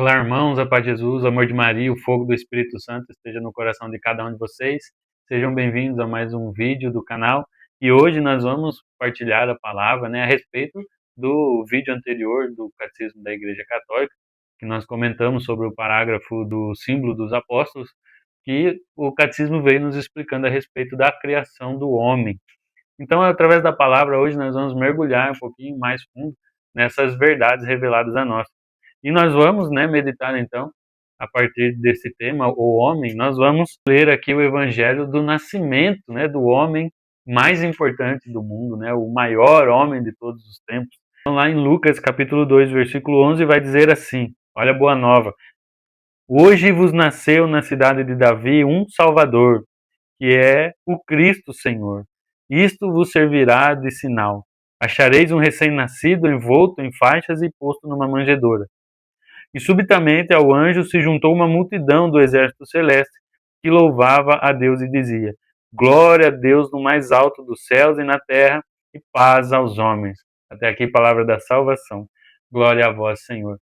Olá, irmãos, a paz de Jesus, o amor de Maria, o fogo do Espírito Santo esteja no coração de cada um de vocês. Sejam bem-vindos a mais um vídeo do canal. E hoje nós vamos partilhar a palavra, a respeito do vídeo anterior do Catecismo da Igreja Católica, que nós comentamos sobre o parágrafo do símbolo dos apóstolos, que o Catecismo veio nos explicando a respeito da criação do homem. Então, através da palavra, hoje nós vamos mergulhar um pouquinho mais fundo nessas verdades reveladas a nós. E nós vamos, meditar então, a partir desse tema, o homem, nós vamos ler aqui o evangelho do nascimento, do homem mais importante do mundo, o maior homem de todos os tempos. Então, lá em Lucas, capítulo 2, versículo 11, vai dizer assim, olha a boa nova: Hoje vos nasceu na cidade de Davi um Salvador, que é o Cristo Senhor. Isto vos servirá de sinal. Achareis um recém-nascido envolto em faixas e posto numa manjedoura. E subitamente ao anjo se juntou uma multidão do exército celeste, que louvava a Deus e dizia: Glória a Deus no mais alto dos céus e na terra, e paz aos homens. Até aqui, palavra da salvação. Glória a vós, Senhor.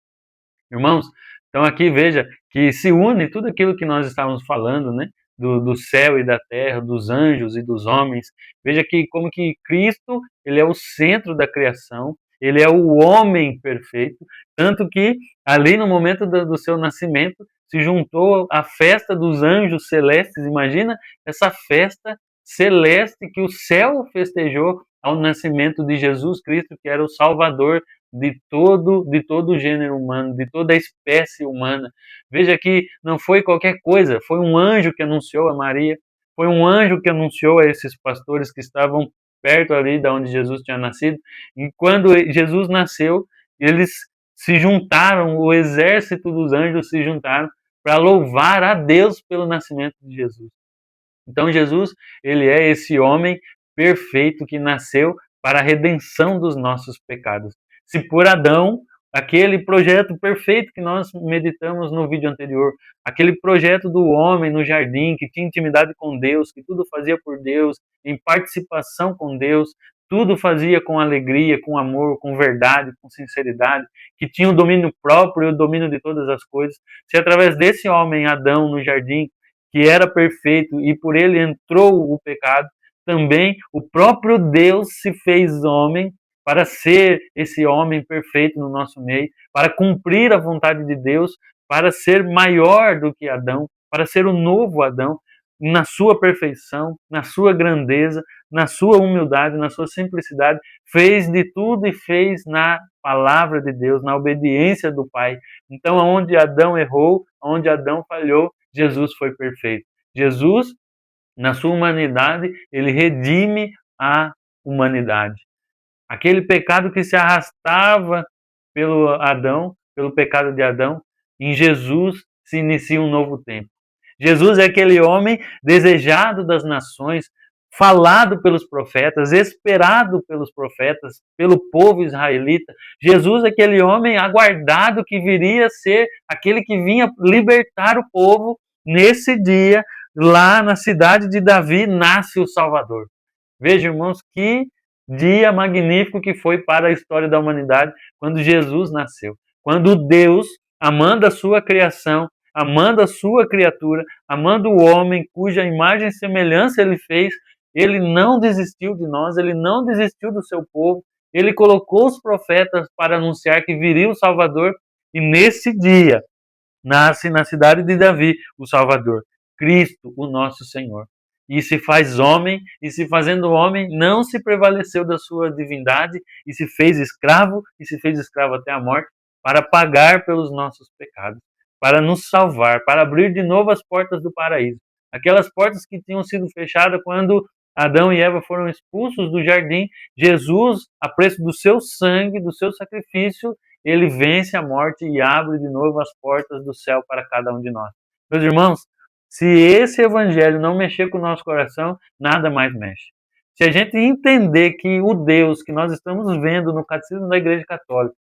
Irmãos, então aqui veja que se une tudo aquilo que nós estávamos falando, do céu e da terra, dos anjos e dos homens. Veja que como que Cristo, ele é o centro da criação, ele é o homem perfeito, tanto que ali no momento do seu nascimento se juntou a festa dos anjos celestes. Imagina essa festa celeste que o céu festejou ao nascimento de Jesus Cristo, que era o Salvador de todo o gênero humano, de toda a espécie humana. Veja que não foi qualquer coisa, foi um anjo que anunciou a Maria, foi um anjo que anunciou a esses pastores que estavam perto ali de onde Jesus tinha nascido. E quando Jesus nasceu, eles se juntaram, o exército dos anjos se juntaram para louvar a Deus pelo nascimento de Jesus. Então Jesus, ele é esse homem perfeito que nasceu para a redenção dos nossos pecados. Se por Adão, aquele projeto perfeito que nós meditamos no vídeo anterior, aquele projeto do homem no jardim, que tinha intimidade com Deus, que tudo fazia por Deus, em participação com Deus, tudo fazia com alegria, com amor, com verdade, com sinceridade, que tinha o domínio próprio e o domínio de todas as coisas. Se através desse homem, Adão, no jardim, que era perfeito e por ele entrou o pecado, também o próprio Deus se fez homem para ser esse homem perfeito no nosso meio, para cumprir a vontade de Deus, para ser maior do que Adão, para ser o novo Adão, na sua perfeição, na sua grandeza, na sua humildade, na sua simplicidade, fez de tudo e fez na palavra de Deus, na obediência do Pai. Então, onde Adão errou, onde Adão falhou, Jesus foi perfeito. Jesus, na sua humanidade, ele redime a humanidade. Aquele pecado que se arrastava pelo pecado de Adão, em Jesus se inicia um novo tempo. Jesus é aquele homem desejado das nações, falado pelos profetas, esperado pelos profetas, pelo povo israelita. Jesus é aquele homem aguardado que viria a ser aquele que vinha libertar o povo. Nesse dia, lá na cidade de Davi, nasce o Salvador. Veja, irmãos, que dia magnífico que foi para a história da humanidade quando Jesus nasceu. Quando Deus, amando a sua criação, amando a sua criatura, amando o homem cuja imagem e semelhança ele fez, ele não desistiu de nós, ele não desistiu do seu povo, ele colocou os profetas para anunciar que viria o Salvador, e nesse dia nasce na cidade de Davi o Salvador, Cristo, o nosso Senhor. E se faz homem, e se fazendo homem, não se prevaleceu da sua divindade, e se fez escravo até a morte, para pagar pelos nossos pecados, para nos salvar, para abrir de novo as portas do paraíso. Aquelas portas que tinham sido fechadas quando Adão e Eva foram expulsos do jardim, Jesus, a preço do seu sangue, do seu sacrifício, ele vence a morte e abre de novo as portas do céu para cada um de nós. Meus irmãos, se esse evangelho não mexer com o nosso coração, nada mais mexe. Se a gente entender que o Deus que nós estamos vendo no Catecismo da Igreja Católica,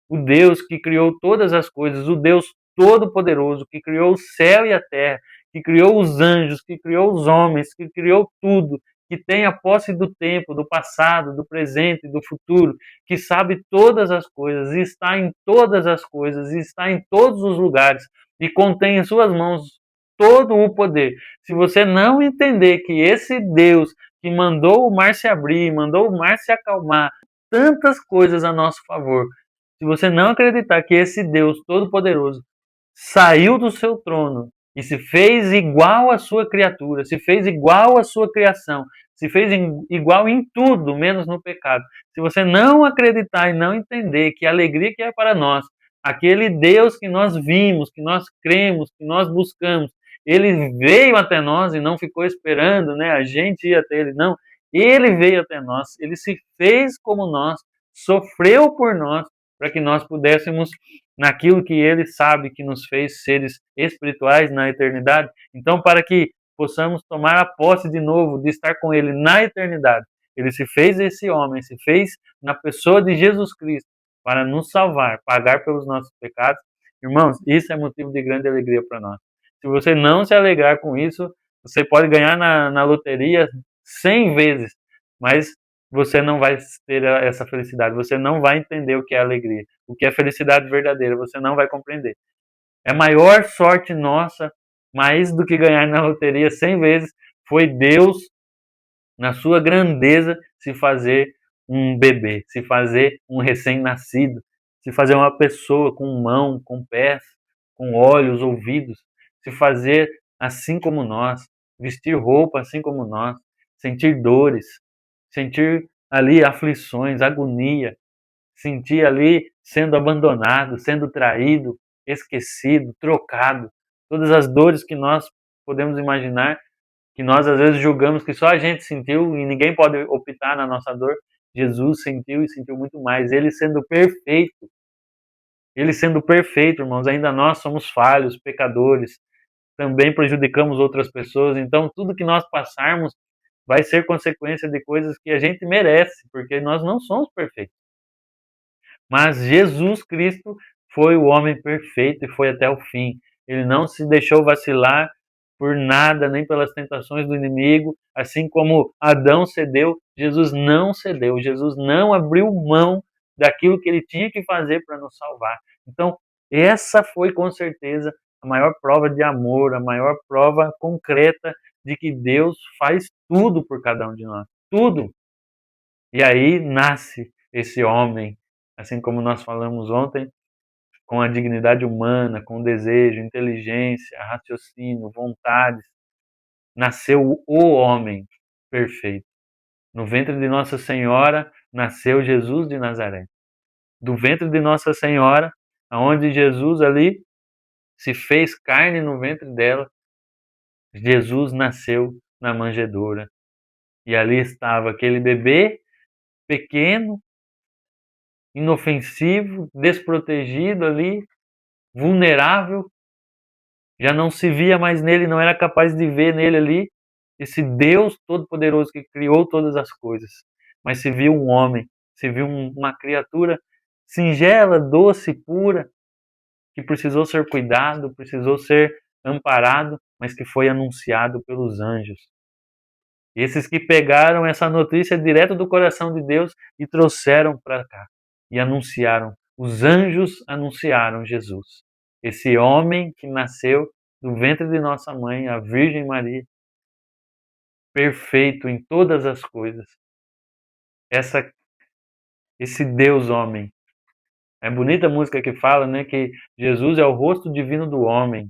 o Deus que criou todas as coisas, o Deus Todo-Poderoso, que criou o céu e a terra, que criou os anjos, que criou os homens, que criou tudo, que tem a posse do tempo, do passado, do presente, do futuro, que sabe todas as coisas, e está em todas as coisas, e está em todos os lugares, e contém em suas mãos todo o poder. Se você não entender que esse Deus que mandou o mar se abrir, mandou o mar se acalmar, tantas coisas a nosso favor, se você não acreditar que esse Deus Todo-Poderoso saiu do seu trono e se fez igual à sua criatura, se fez igual à sua criação, se fez igual em tudo, menos no pecado. Se você não acreditar e não entender que a alegria que é para nós, aquele Deus que nós vimos, que nós cremos, que nós buscamos, ele veio até nós e não ficou esperando, né, a gente ir até ele, não. Ele veio até nós, ele se fez como nós, sofreu por nós, para que nós pudéssemos, naquilo que ele sabe que nos fez seres espirituais na eternidade, então para que possamos tomar a posse de novo, de estar com ele na eternidade, ele se fez esse homem, se fez na pessoa de Jesus Cristo, para nos salvar, pagar pelos nossos pecados. Irmãos, isso é motivo de grande alegria para nós. Se você não se alegrar com isso, você pode ganhar na loteria 100 vezes, mas você não vai ter essa felicidade, você não vai entender o que é alegria, o que é felicidade verdadeira, você não vai compreender. É a maior sorte nossa, mais do que ganhar na loteria 100 vezes, foi Deus, na sua grandeza, se fazer um bebê, se fazer um recém-nascido, se fazer uma pessoa com mão, com pés, com olhos, ouvidos, se fazer assim como nós, vestir roupa assim como nós, sentir dores, sentir ali aflições, agonia, sentir ali sendo abandonado, sendo traído, esquecido, trocado, todas as dores que nós podemos imaginar, que nós às vezes julgamos que só a gente sentiu e ninguém pode optar na nossa dor. Jesus sentiu e sentiu muito mais, ele sendo perfeito, irmãos, ainda nós somos falhos, pecadores, também prejudicamos outras pessoas, então tudo que nós passarmos vai ser consequência de coisas que a gente merece, porque nós não somos perfeitos. Mas Jesus Cristo foi o homem perfeito e foi até o fim. Ele não se deixou vacilar por nada, nem pelas tentações do inimigo, assim como Adão cedeu, Jesus não cedeu, Jesus não abriu mão daquilo que ele tinha que fazer para nos salvar. Então, essa foi com certeza a maior prova de amor, a maior prova concreta de que Deus faz tudo por cada um de nós, tudo. E aí nasce esse homem, assim como nós falamos ontem, com a dignidade humana, com desejo, inteligência, raciocínio, vontades. Nasceu o homem perfeito. No ventre de Nossa Senhora nasceu Jesus de Nazaré. Do ventre de Nossa Senhora, aonde Jesus ali se fez carne no ventre dela, Jesus nasceu na manjedoura. E ali estava aquele bebê pequeno, inofensivo, desprotegido ali, vulnerável, já não se via mais nele, não era capaz de ver nele ali esse Deus Todo-Poderoso que criou todas as coisas, mas se viu um homem, se viu uma criatura singela, doce, pura, que precisou ser cuidado, precisou ser amparado, mas que foi anunciado pelos anjos. Esses que pegaram essa notícia direto do coração de Deus e trouxeram para cá e anunciaram. Os anjos anunciaram Jesus. Esse homem que nasceu do ventre de nossa mãe, a Virgem Maria, perfeito em todas as coisas. Esse Deus homem. É bonita a música que fala, né, que Jesus é o rosto divino do homem.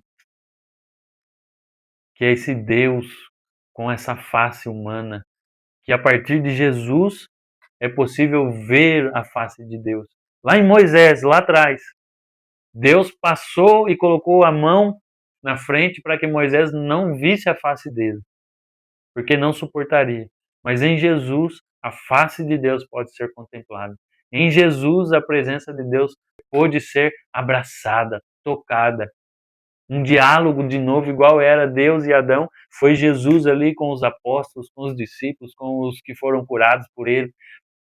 Que é esse Deus com essa face humana, que a partir de Jesus é possível ver a face de Deus. Lá em Moisés, lá atrás, Deus passou e colocou a mão na frente para que Moisés não visse a face dele, porque não suportaria. Mas em Jesus, a face de Deus pode ser contemplada. Em Jesus, a presença de Deus pode ser abraçada, tocada. Um diálogo de novo, igual era Deus e Adão, foi Jesus ali com os apóstolos, com os discípulos, com os que foram curados por ele.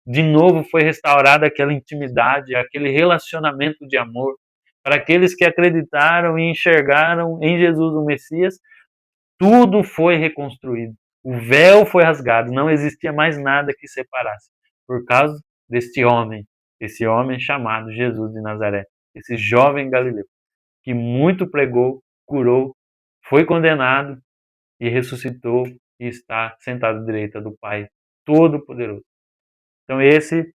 De novo foi restaurada aquela intimidade, aquele relacionamento de amor. Para aqueles que acreditaram e enxergaram em Jesus o Messias, tudo foi reconstruído. O véu foi rasgado, não existia mais nada que separasse, por causa deste homem, esse homem chamado Jesus de Nazaré, esse jovem galileu, que muito pregou, curou, foi condenado e ressuscitou e está sentado à direita do Pai Todo-Poderoso. Então esse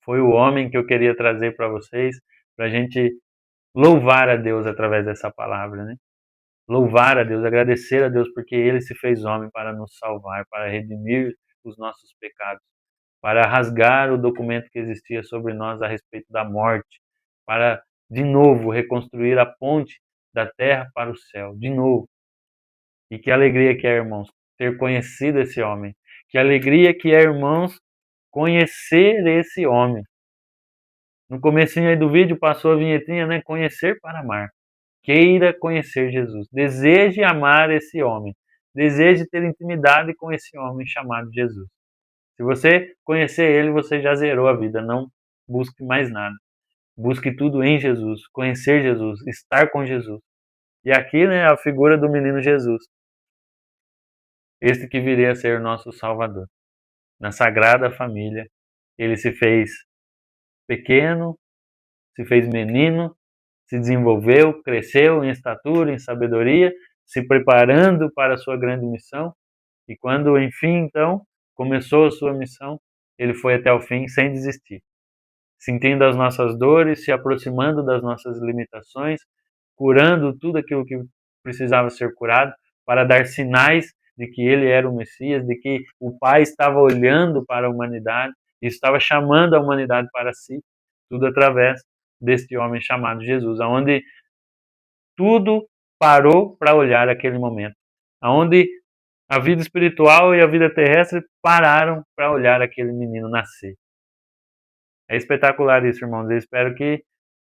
foi o homem que eu queria trazer para vocês, para a gente louvar a Deus através dessa palavra, né? Louvar a Deus, agradecer a Deus porque Ele se fez homem para nos salvar, para redimir os nossos pecados, para rasgar o documento que existia sobre nós a respeito da morte, para de novo reconstruir a ponte da terra para o céu, de novo. E que alegria que é, irmãos, ter conhecido esse homem. Que alegria que é, irmãos, conhecer esse homem. No comecinho aí do vídeo passou a vinhetinha, né? Conhecer para amar. Queira conhecer Jesus. Deseje amar esse homem. Deseje ter intimidade com esse homem chamado Jesus. Se você conhecer ele, você já zerou a vida. Não busque mais nada. Busque tudo em Jesus. Conhecer Jesus. Estar com Jesus. E aqui, né, a figura do menino Jesus. Este que viria a ser nosso Salvador. Na Sagrada Família, ele se fez pequeno, se fez menino, se desenvolveu, cresceu em estatura, em sabedoria, se preparando para a sua grande missão. E quando, enfim, então, começou a sua missão, ele foi até o fim sem desistir, sentindo as nossas dores, se aproximando das nossas limitações, curando tudo aquilo que precisava ser curado, para dar sinais de que ele era o Messias, de que o Pai estava olhando para a humanidade e estava chamando a humanidade para si, tudo através deste homem chamado Jesus, aonde tudo parou para olhar aquele momento, aonde a vida espiritual e a vida terrestre pararam para olhar aquele menino nascer. É espetacular isso, irmãos. Eu espero que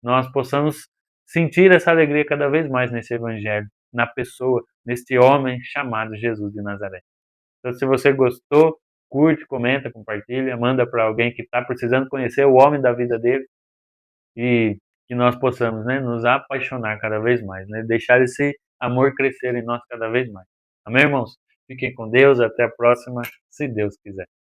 nós possamos sentir essa alegria cada vez mais nesse evangelho, na pessoa, neste homem chamado Jesus de Nazaré. Então, se você gostou, curte, comenta, compartilha, manda para alguém que está precisando conhecer o homem da vida dele e que nós possamos, né, nos apaixonar cada vez mais, né, deixar esse amor crescer em nós cada vez mais. Amém, irmãos? Fiquem com Deus, até a próxima, se Deus quiser.